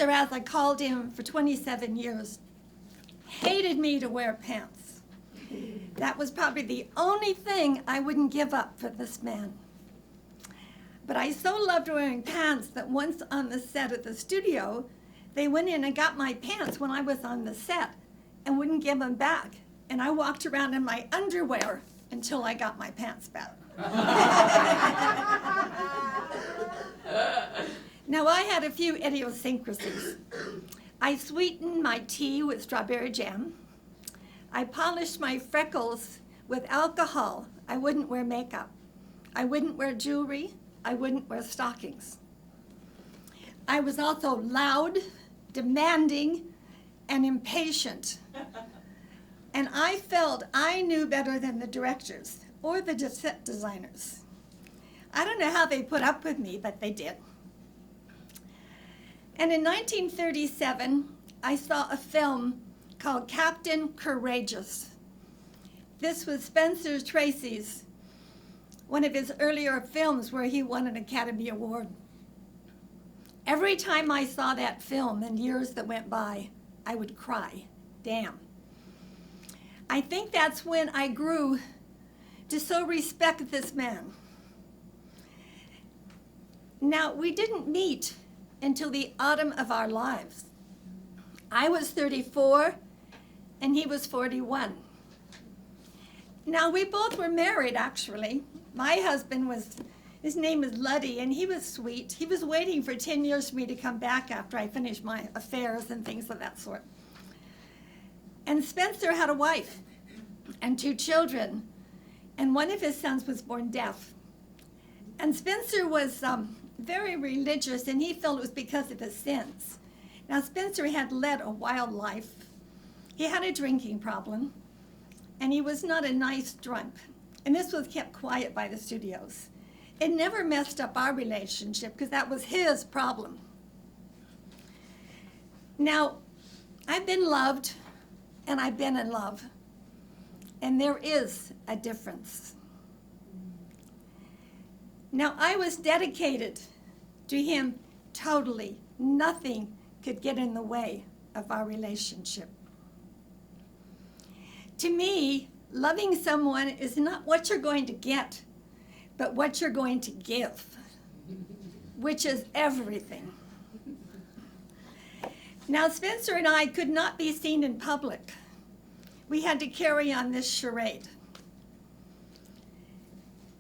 Spencer, as I called him for 27 years, hated me to wear pants. That was probably the only thing I wouldn't give up for this man. But I so loved wearing pants that once on the set at the studio, they went in and got my pants when I was on the set and wouldn't give them back. And I walked around in my underwear until I got my pants back. Now, I had a few idiosyncrasies. I sweetened my tea with strawberry jam. I polished my freckles with alcohol. I wouldn't wear makeup. I wouldn't wear jewelry. I wouldn't wear stockings. I was also loud, demanding, and impatient. And I felt I knew better than the directors or the set designers. I don't know how they put up with me, but they did. And in 1937, I saw a film called Captain Courageous. This was Spencer Tracy's, one of his earlier films where he won an Academy Award. Every time I saw that film in years that went by, I would cry. Damn. I think that's when I grew to so respect this man. Now, we didn't meet until the autumn of our lives. I was 34 and he was 41. Now, we both were married, actually. My husband his name is Luddy, and he was sweet. He was waiting for 10 years for me to come back after I finished my affairs and things of that sort. And Spencer had a wife and 2 children, and one of his sons was born deaf. And Spencer was very religious, and he felt it was because of his sins. Now, Spencer had led a wild life. He had a drinking problem, and he was not a nice drunk. And this was kept quiet by the studios. It never messed up our relationship because that was his problem. Now, I've been loved, and I've been in love, and there is a difference. Now, I was dedicated to him totally. Nothing could get in the way of our relationship. To me, loving someone is not what you're going to get, but what you're going to give, which is everything. Now, Spencer and I could not be seen in public. We had to carry on this charade.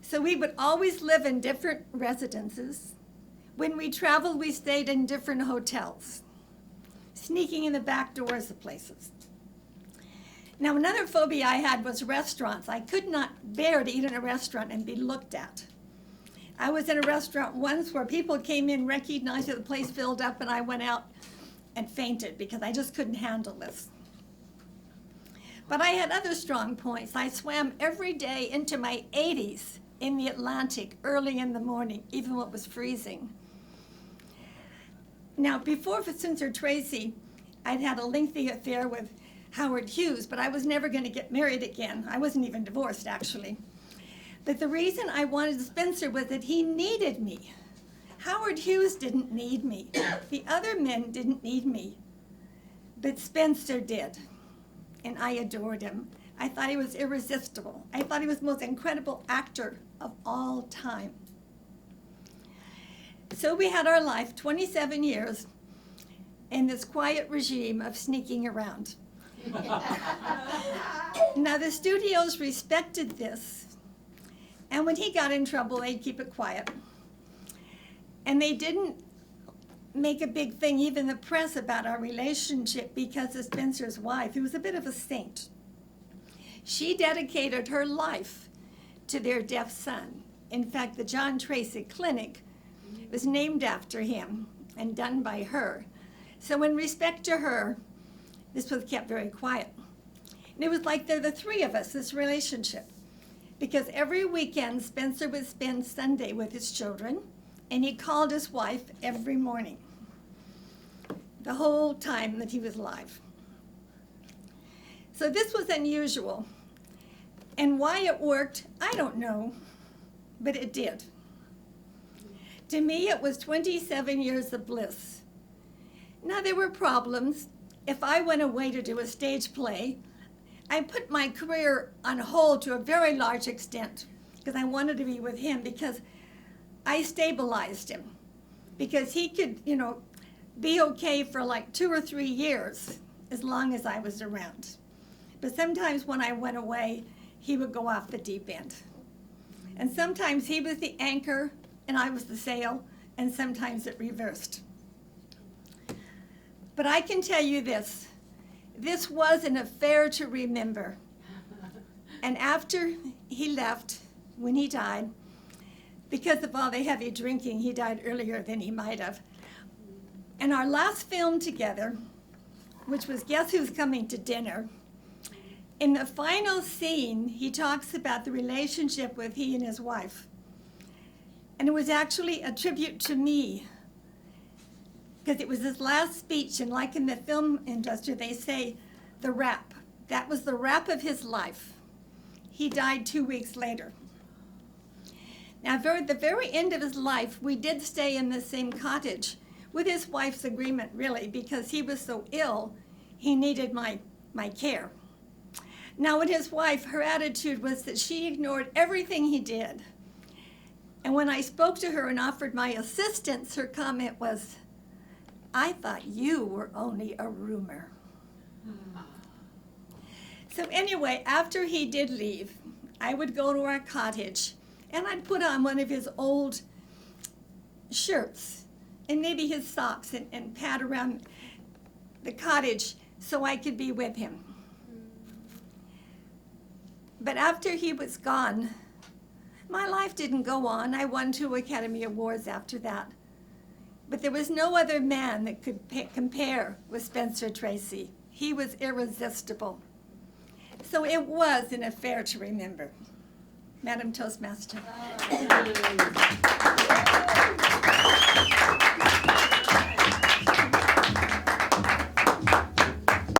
So we would always live in different residences. When we traveled, we stayed in different hotels, sneaking in the back doors of places. Now, another phobia I had was restaurants. I could not bear to eat in a restaurant and be looked at. I was in a restaurant once where people came in, recognized that the place filled up, and I went out and fainted because I just couldn't handle this. But I had other strong points. I swam every day into my 80s in the Atlantic early in the morning, even when it was freezing. Now, before Spencer Tracy, I'd had a lengthy affair with Howard Hughes, but I was never going to get married again. I wasn't even divorced, actually. But the reason I wanted Spencer was that he needed me. Howard Hughes didn't need me. The other men didn't need me. But Spencer did, and I adored him. I thought he was irresistible. I thought he was the most incredible actor of all time. So we had our life, 27 years, in this quiet regime of sneaking around. Now, the studios respected this, and when he got in trouble, they'd keep it quiet. And they didn't make a big thing, even the press, about our relationship because of Spencer's wife, who was a bit of a saint. She dedicated her life to their deaf son. In fact, the John Tracy Clinic was named after him and done by her. So in respect to her, this was kept very quiet. And it was like they're the three of us, this relationship. Because every weekend, Spencer would spend Sunday with his children, and he called his wife every morning, the whole time that he was alive. So this was unusual. And why it worked, I don't know, but it did. To me, it was 27 years of bliss. Now, there were problems. If I went away to do a stage play, I put my career on hold to a very large extent because I wanted to be with him, because I stabilized him, because he could, be okay for like 2 or 3 years as long as I was around. But sometimes when I went away, he would go off the deep end. And sometimes he was the anchor and I was the sail, and sometimes it reversed. But I can tell you this was an affair to remember. And after he left, when he died, because of all the heavy drinking, he died earlier than he might have. And our last film together, which was Guess Who's Coming to Dinner, in the final scene, he talks about the relationship with he and his wife. And it was actually a tribute to me, because it was his last speech, and like in the film industry, they say the wrap. That was the wrap of his life. He died 2 weeks later. Now, at the very end of his life, we did stay in the same cottage, with his wife's agreement, really, because he was so ill, he needed my care. Now, with his wife, her attitude was that she ignored everything he did. And when I spoke to her and offered my assistance, her comment was, "I thought you were only a rumor." So anyway, after he did leave, I would go to our cottage and I'd put on one of his old shirts and maybe his socks and pat around the cottage so I could be with him. But after he was gone, my life didn't go on. I won 2 Academy Awards after that. But there was no other man that could compare with Spencer Tracy. He was irresistible. So it was an affair to remember. Madam Toastmaster.